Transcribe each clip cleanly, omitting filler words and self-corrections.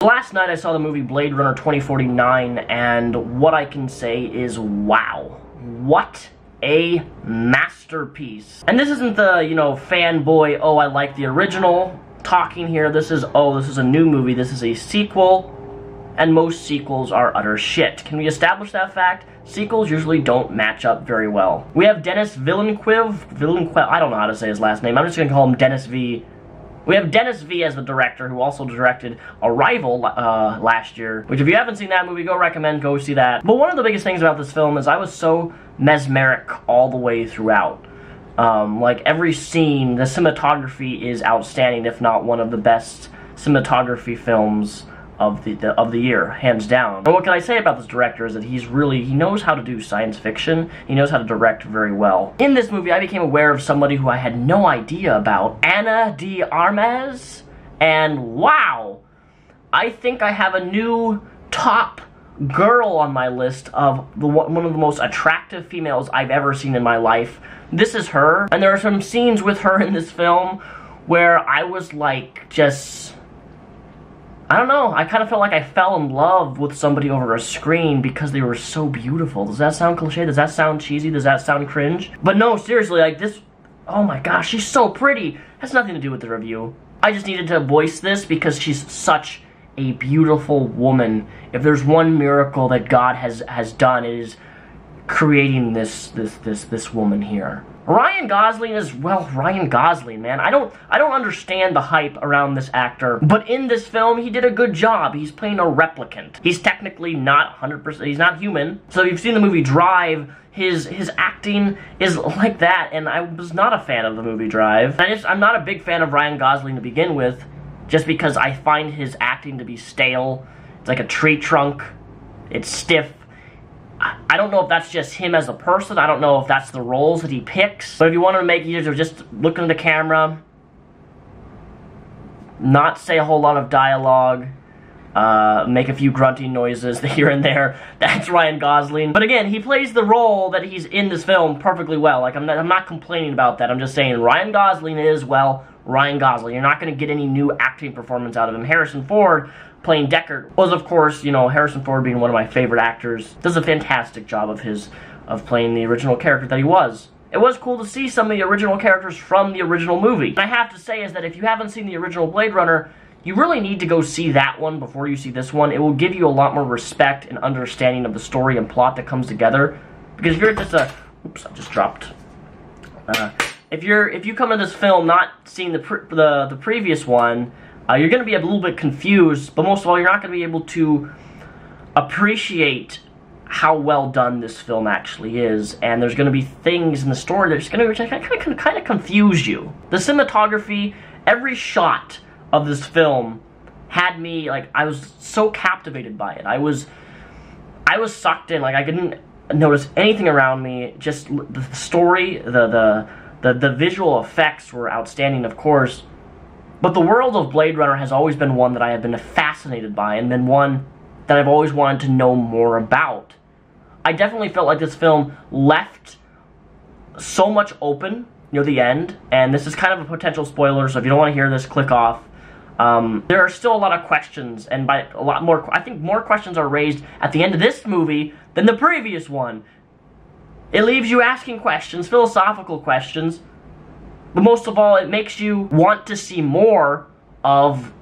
Last night I saw the movie Blade Runner 2049, and what I can say is, wow. What a masterpiece. And this isn't the, you know, fanboy, oh, I like the original talking here. This is, oh, this is a new movie. This is a sequel, and most sequels are utter shit. Can we establish that fact? Sequels usually don't match up very well. We have Denis Villeneuve, I don't know how to say his last name. I'm just gonna call him Dennis V. We have Dennis V as the director, who also directed Arrival last year, which if you haven't seen that movie, go see that. But one of the biggest things about this film is I was so mesmeric all the way throughout. Like every scene, the cinematography is outstanding, if not one of the best cinematography films of the year, hands down. And what can I say about this director is that he knows how to do science fiction. He knows how to direct very well. In this movie, I became aware of somebody who I had no idea about, Ana de Armas, and wow, I think I have a new top girl on my list of one of the most attractive females I've ever seen in my life. This is her, and there are some scenes with her in this film where I was like, I don't know, I kind of felt like I fell in love with somebody over a screen because they were so beautiful. Does that sound cliche? Does that sound cheesy? Does that sound cringe? But no, seriously, like this, oh my gosh, she's so pretty. Has nothing to do with the review. I just needed to voice this because she's such a beautiful woman. If there's one miracle that God has done, it is creating this woman here. Ryan Gosling is, well, Ryan Gosling, man. I don't understand the hype around this actor, but in this film, he did a good job. He's playing a replicant. He's technically not 100%, he's not human. So if you've seen the movie Drive, his acting is like that, and I was not a fan of the movie Drive. I'm not a big fan of Ryan Gosling to begin with, just because I find his acting to be stale. It's like a tree trunk. It's stiff. I don't know if that's just him as a person. I don't know if that's the roles that he picks. But if you want to make either just look into the camera, not say a whole lot of dialogue, make a few grunting noises here and there, that's Ryan Gosling. But again, he plays the role that he's in this film perfectly well. Like, I'm not complaining about that. I'm just saying Ryan Gosling is, well, Ryan Gosling. You're not going to get any new acting performance out of him. Harrison Ford playing Deckard was, of course, you know, Harrison Ford being one of my favorite actors, does a fantastic job of playing the original character that he was. It was cool to see some of the original characters from the original movie. And I have to say is that if you haven't seen the original Blade Runner, you really need to go see that one before you see this one. It will give you a lot more respect and understanding of the story and plot that comes together. Because if you're just oops, I just dropped. If you come to this film not seeing the previous one, you're going to be a little bit confused, but most of all, you're not going to be able to appreciate how well done this film actually is, and there's going to be things in the story that are just going to kind of confuse you. The cinematography, every shot of this film had me, like, I was so captivated by it. I was sucked in, like, I couldn't notice anything around me, just the story, the visual effects were outstanding, of course. But the world of Blade Runner has always been one that I have been fascinated by, and been one that I've always wanted to know more about. I definitely felt like this film left so much open near the end, and this is kind of a potential spoiler, so if you don't want to hear this, click off. There are still a lot of questions, and by a lot more, I think more questions are raised at the end of this movie than the previous one. It leaves you asking questions, philosophical questions, but most of all, it makes you want to see more of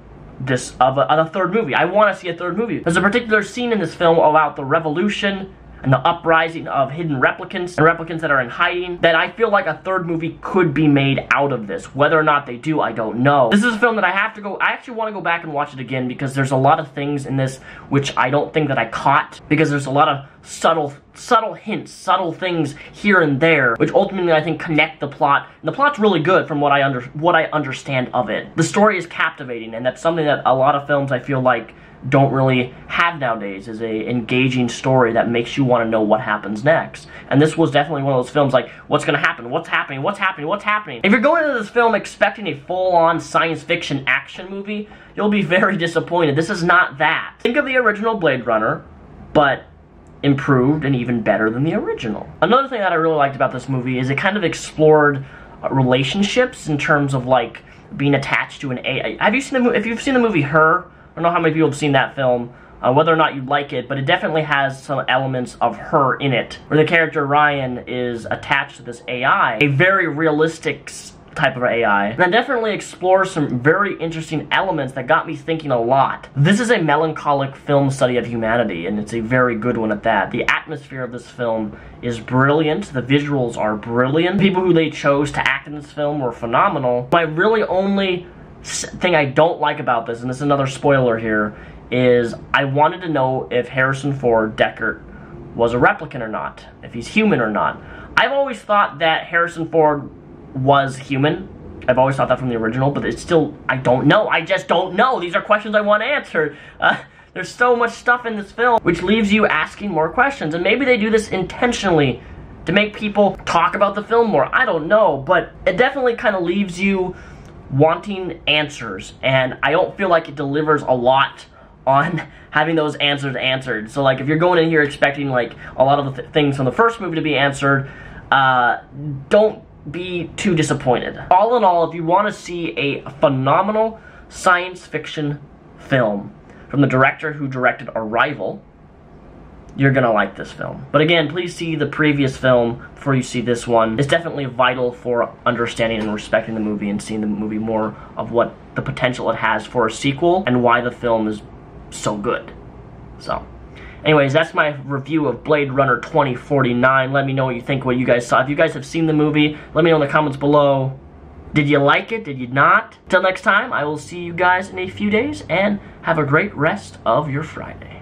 a third movie. I want to see a third movie. There's a particular scene in this film about the revolution and the uprising of hidden replicants, and replicants that are in hiding, that I feel like a third movie could be made out of this. Whether or not they do, I don't know. This is a film that I actually want to go back and watch it again, because there's a lot of things in this which I don't think that I caught, because there's a lot of subtle hints, subtle things here and there, which ultimately I think connect the plot. And the plot's really good from what I understand of it. The story is captivating, and that's something that a lot of films I feel like don't really have nowadays, is a engaging story that makes you want to know what happens next. And this was definitely one of those films like, what's gonna happen? What's happening? What's happening? What's happening? If you're going into this film expecting a full-on science fiction action movie, you'll be very disappointed. This is not that. Think of the original Blade Runner, but improved and even better than the original. Another thing that I really liked about this movie is it kind of explored relationships in terms of like being attached to an AI. If you've seen the movie Her, I don't know how many people have seen that film, whether or not you like it, but it definitely has some elements of her in it, where the character Ryan is attached to this AI, a very realistic type of AI, and definitely explores some very interesting elements that got me thinking a lot. This is a melancholic film study of humanity, and it's a very good one at that. The atmosphere of this film is brilliant, the visuals are brilliant, people who they chose to act in this film were phenomenal. My really only thing I don't like about this, and this is another spoiler here, is I wanted to know if Harrison Ford, Deckard, was a replicant or not, if he's human or not. I've always thought that Harrison Ford was human. I've always thought that from the original, but it's still, I don't know. I just don't know. These are questions I want answered. There's so much stuff in this film which leaves you asking more questions, and maybe they do this intentionally to make people talk about the film more. I don't know, but it definitely kind of leaves you wanting answers, and I don't feel like it delivers a lot on having those answers answered. So like if you're going in here expecting like a lot of the things from the first movie to be answered, don't be too disappointed. All in all, if you want to see a phenomenal science fiction film from the director who directed Arrival, you're gonna like this film. But again, please see the previous film before you see this one. It's definitely vital for understanding and respecting the movie and seeing the movie more of what the potential it has for a sequel and why the film is so good. So, anyways, that's my review of Blade Runner 2049. Let me know what you think, what you guys saw. If you guys have seen the movie, let me know in the comments below. Did you like it? Did you not? Till next time, I will see you guys in a few days, and have a great rest of your Friday.